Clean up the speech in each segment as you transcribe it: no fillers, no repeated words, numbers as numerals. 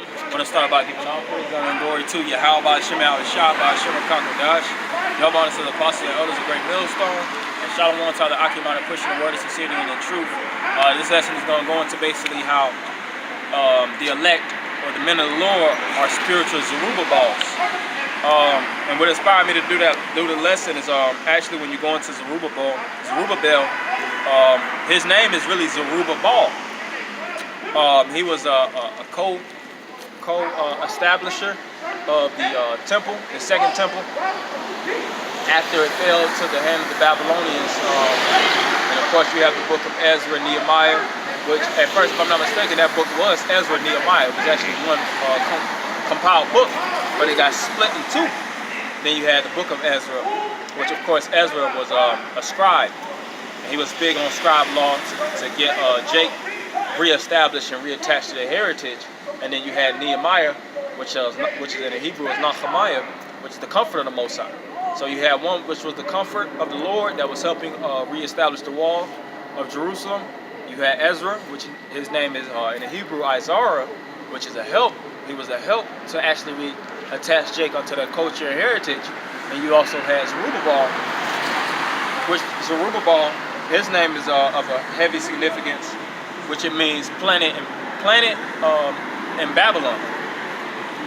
I want to start by giving all praise, honor, and glory to Yahweh, Shem, Al-Shah, Shem, Dash. Yahweh to the apostles and elders of Great Millstone. And Shalom to the Akim pushing the word of sincerity and in truth. This lesson is going to go into basically how the elect or the men of the Lord are spiritual Zerubabels. And what inspired me to do the lesson is actually when you go into Zerubabel, his name is really Zerubabel. He was a co-establisher of the temple, the second temple, after it fell to the hand of the Babylonians. And of course, you have the book of Ezra and Nehemiah, which at first, if I'm not mistaken, that book was Ezra and Nehemiah. It was actually one compiled book, but it got split in two. Then you had the book of Ezra, which of course Ezra was a scribe. And he was big on scribe law to get Jake reestablished and reattached to their heritage. And then you had Nehemiah, which is in the Hebrew is Nehemiah, which is the comfort of the Most High. So you had one which was the comfort of the Lord that was helping reestablish the wall of Jerusalem. You had Ezra, which his name is in the Hebrew Isaiah, which is a help. He was a help to actually reattach Jacob to their culture and heritage. And you also had Zerubabel, which Zerubabel, his name is of a heavy significance, which it means planted in Babylon,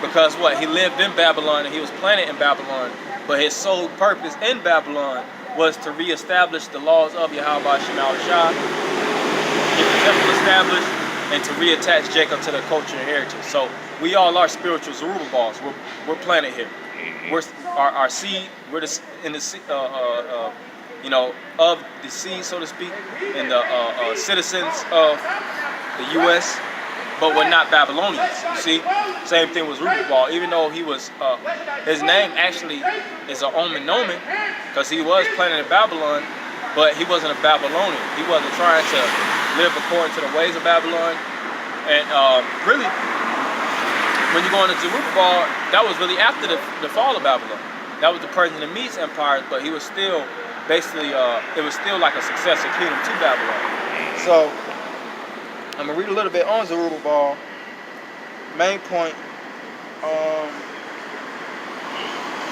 because what, he lived in Babylon and he was planted in Babylon, but his sole purpose in Babylon was to reestablish the laws of Yahweh Shem Al-Shah, get the temple established, and to reattach Jacob to the culture and heritage. So we all are spiritual Zerubabels. We're planted here. We're our seed. We're of the seed, so to speak, and the citizens of the U.S. But we're not Babylonians. You see, same thing with Zerubabel. Even though he was, his name actually is an omen nomen, because he was planted in Babylon, but he wasn't a Babylonian. He wasn't trying to live according to the ways of Babylon. And really, when you go into Zerubabel, that was really after the fall of Babylon. That was the Persian and Medes empires, but he was still basically, it was still like a successor kingdom to Babylon. So I'm going to read a little bit on Zerubabel. Main point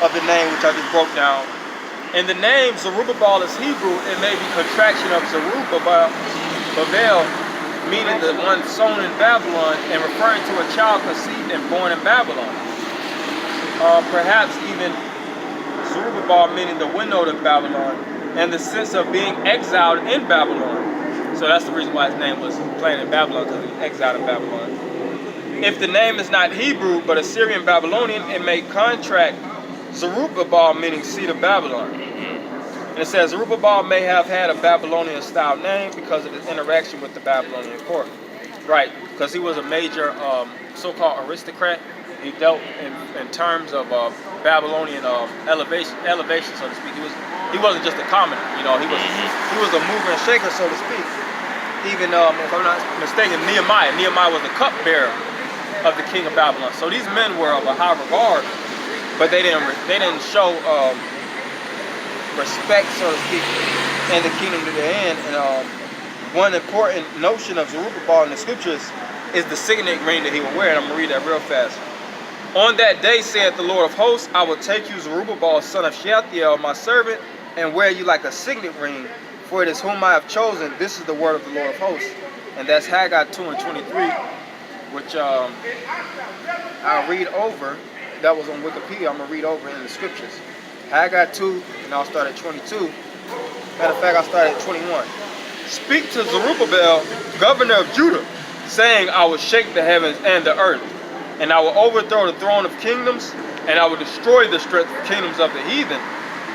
of the name, which I just broke down. In the name, Zerubabel is Hebrew. It may be contraction of Zerubabel, meaning the one sown in Babylon, and referring to a child conceived and born in Babylon. Perhaps even Zerubabel meaning the window to Babylon, and the sense of being exiled in Babylon. So that's the reason why his name was planted in Babylon, because he was exiled in Babylon. If the name is not Hebrew, but Assyrian Babylonian, it may contract Zerubabel, meaning seed of Babylon. And it says Zerubabel may have had a Babylonian style name because of his interaction with the Babylonian court. Right, because he was a major so-called aristocrat. He dealt in terms of Babylonian elevation, so to speak. He wasn't just a commoner, he was a mover and shaker, so to speak. Even if I'm not mistaken, Nehemiah was the cupbearer of the king of Babylon. So these men were of a high regard, but they didn't show respect, so to speak, in the kingdom to the end. And one important notion of Zerubabel in the scriptures is the signet ring that he would wear, and I'm gonna read that real fast. On that day, saith the Lord of hosts, I will take you, Zerubabel, son of Shealtiel, my servant, and wear you like a signet ring, for it is whom I have chosen. This is the word of the Lord of hosts. And that's Haggai 2:23, which I'll read over. That was on Wikipedia. I'm going to read over in the scriptures. Haggai 2, and I'll start at 22. Matter of fact, I'll start at 21. Speak to Zerubabel, governor of Judah, saying, I will shake the heavens and the earth, and I will overthrow the throne of kingdoms, and I will destroy the strength of kingdoms of the heathen,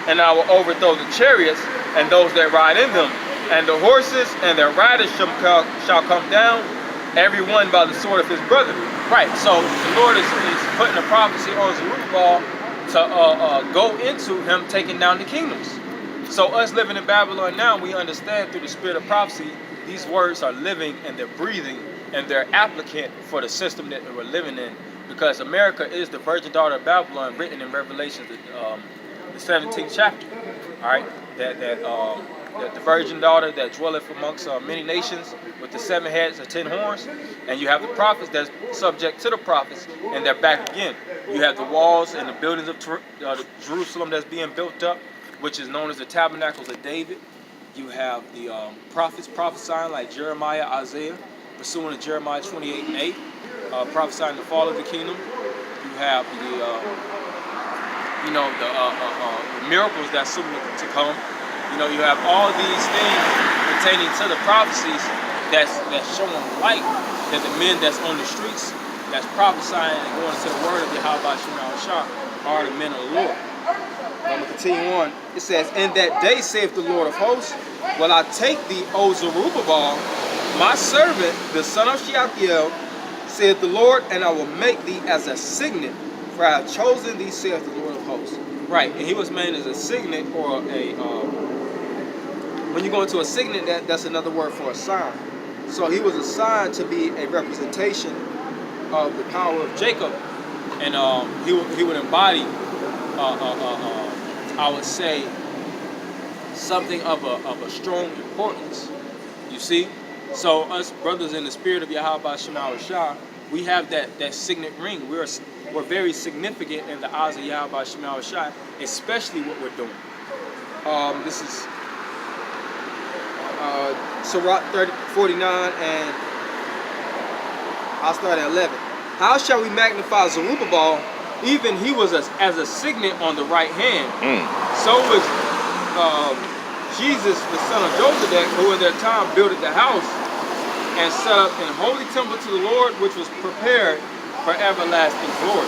and I will overthrow the chariots and those that ride in them, and the horses and their riders shall come down, every one by the sword of his brother. Right, so the Lord is putting a prophecy on Zerubabel to go into him taking down the kingdoms. So us living in Babylon now, we understand through the spirit of prophecy, these words are living and they're breathing, and they're applicant for the system that we're living in, because America is the virgin daughter of Babylon, written in Revelation, the 17th chapter. All right, that the virgin daughter that dwelleth amongst many nations with the 7 heads and 10 horns. And you have the prophets that's subject to the prophets, and they're back again. You have the walls and the buildings of Jerusalem that's being built up, which is known as the tabernacles of David. You have the prophets prophesying like Jeremiah, Isaiah, pursuing to Jeremiah 28:8, prophesying the fall of the kingdom. You have the miracles that's soon to come. You have all these things pertaining to the prophecies that's showing light that the men that's on the streets that's prophesying and going to the word of Yahweh Shah are the men of the Lord. I'm going to continue on. It says, "In that day, saith the Lord of hosts, will I take thee, O Zerubabel, my servant, the son of Shealtiel, saith the Lord, and I will make thee as a signet, for I have chosen thee, saith the Lord of hosts." Right, and he was made as a signet, or a, when you go into a signet, that's another word for a sign. So he was assigned to be a representation of the power of Jacob, and he would embody, I would say, something of a strong importance. You see, so us brothers in the spirit of Yahweh Shah, we have that signet ring. We're very significant in the eyes of Yahweh Shah, especially what we're doing. This is Sirach 49, and I'll start at 11. "How shall we magnify Zerubabel? Even he was as a signet on the right hand. So was Jesus, the son of Josedek, who in their time builded the house and set up an holy temple to the Lord, which was prepared for everlasting glory."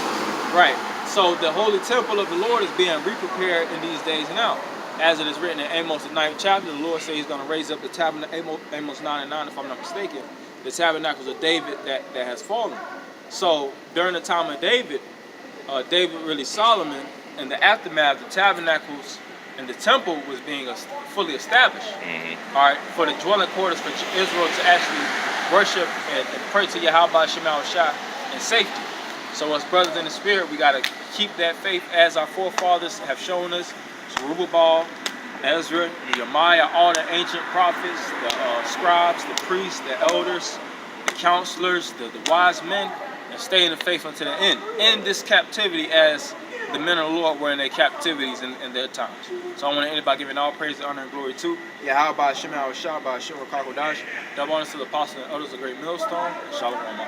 Right. So the holy temple of the Lord is being re-prepared in these days now. As it is written in Amos, the 9th chapter, the Lord says he's going to raise up the tabernacle, Amos 9:9, if I'm not mistaken, the tabernacles of David that has fallen. So during the time of David, really Solomon, in the aftermath, the tabernacles and the temple was being fully established. All right, for the dwelling quarters for Israel to actually worship and pray to Yahweh Shah in safety. So as brothers in the spirit, we got to keep that faith as our forefathers have shown us. Zerubabel, Ezra, Nehemiah, all the ancient prophets, the scribes, the priests, the elders, the counselors, the wise men, and stay in the faith unto the end. In this captivity, as the men of the Lord were in their captivities in their times. So I want to end by giving all praise, honor, and glory to Yahweh Shah, by Shah, by Shah, Kakodash. Double honors to the apostles and elders of Great Millstone, and Shalom.